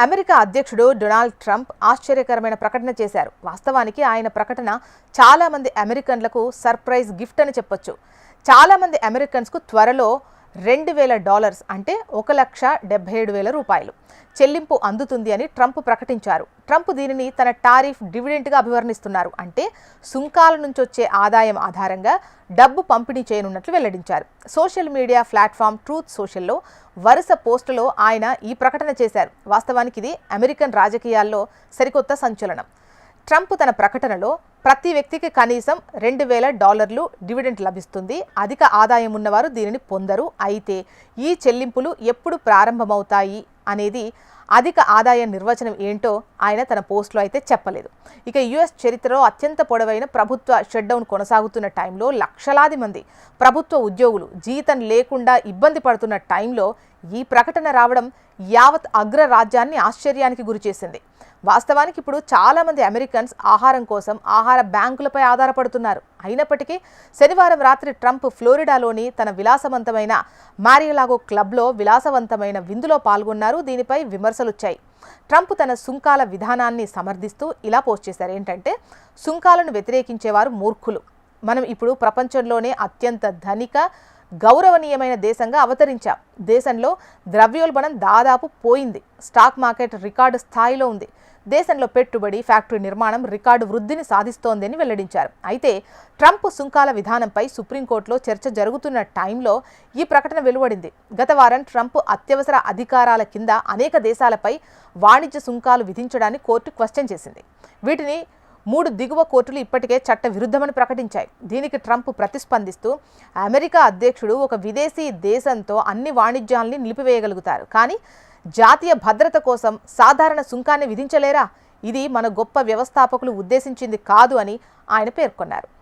America అధ్యక్షుడు Donald Trump ఆశ్చర్యకరమైన ప్రకటన చేశారు. వాస్తవానికి ఆయన ప్రకటన చాలా మంది అమెరికన్లకు సర్ప్రైజ్ గిఫ్ట్ అని చెప్పొచ్చు. చాలా మంది అమెరికన్స్కు త్వరలో $2,000 అంటే $1,77,000 చెల్లింపు అందుతుంది అని ట్రంప్ ప్రకటించారు. ట్రంప్ దీనిని తన టారిఫ్ డివిడెంట్గా అభివర్ణిస్తున్నారు. అంటే సుంకాల నుంచి వచ్చే ఆదాయం ఆధారంగా డబ్బు పంపిణీ చేయనున్నట్లు వెల్లడించారు. సోషల్ మీడియా ప్లాట్ఫామ్ ట్రూత్ సోషల్లో వరుస పోస్టులో ఆయన ఈ ప్రకటన చేశారు. వాస్తవానికి ఇది అమెరికన్ రాజకీయాల్లో సరికొత్త సంచలనం. ట్రంప్ తన ప్రకటనలో ప్రతి వ్యక్తికి కనీసం $2,000 డివిడెంట్ లభిస్తుంది. అధిక ఆదాయం ఉన్నవారు దీనిని పొందరు. అయితే ఈ చెల్లింపులు ఎప్పుడు ప్రారంభమవుతాయి అనేది అధిక ఆదాయ నిర్వచనం ఏంటో ఆయన తన పోస్టులో అయితే చెప్పలేదు. ఇక యుఎస్ చరిత్రలో అత్యంత పొడవైన ప్రభుత్వ షట్డౌన్ కొనసాగుతున్న టైంలో లక్షలాది మంది ప్రభుత్వ ఉద్యోగులు జీతం లేకుండా ఇబ్బంది పడుతున్న టైంలో ఈ ప్రకటన రావడం యావత్ అగ్రరాజ్యాన్ని ఆశ్చర్యానికి గురిచేసింది. వాస్తవానికి ఇప్పుడు చాలామంది అమెరికన్స్ ఆహారం కోసం ఆహార బ్యాంకులపై ఆధారపడుతున్నారు. అయినప్పటికీ శనివారం రాత్రి ట్రంప్ ఫ్లోరిడాలోని తన విలాసవంతమైన మారియలాగో క్లబ్లో విలాసవంతమైన విందులో పాల్గొన్నారు. దీనిపై విమర్శలొచ్చాయి. ట్రంప్ తన సుంకాల విధానాన్ని సమర్థిస్తూ ఇలా పోస్ట్ చేశారు. ఏంటంటే, సుంకాలను వ్యతిరేకించేవారు మూర్ఖులు. మనం ఇప్పుడు ప్రపంచంలోనే అత్యంత ధనిక గౌరవనీయమైన దేశంగా అవతరించాం. దేశంలో ద్రవ్యోల్బణం దాదాపు పోయింది. స్టాక్ మార్కెట్ రికార్డు స్థాయిలో ఉంది. దేశంలో పెట్టుబడి, ఫ్యాక్టరీ నిర్మాణం రికార్డు వృద్ధిని సాధిస్తోందని వెల్లడించారు. అయితే ట్రంప్ సుంకాల విధానంపై సుప్రీంకోర్టులో చర్చ జరుగుతున్న టైంలో ఈ ప్రకటన వెలువడింది. గత వారం ట్రంప్ అత్యవసర అధికారాల కింద అనేక దేశాలపై వాణిజ్య సుంకాలు విధించడాన్ని కోర్టు క్వశ్చన్ చేసింది. వీటిని 3 దిగువ కోర్టులు ఇప్పటికే చట్ట విరుద్ధమని ప్రకటించాయి. దీనికి ట్రంప్ ప్రతిస్పందిస్తూ, అమెరికా అధ్యక్షుడు ఒక విదేశీ దేశంతో అన్ని వాణిజ్యాల్ని నిలిపివేయగలుగుతారు, కానీ జాతీయ భద్రత కోసం సాధారణ సుంకాన్ని విధించలేరా? ఇది మన గొప్ప వ్యవస్థాపకులు ఉద్దేశించింది కాదు అని ఆయన పేర్కొన్నారు.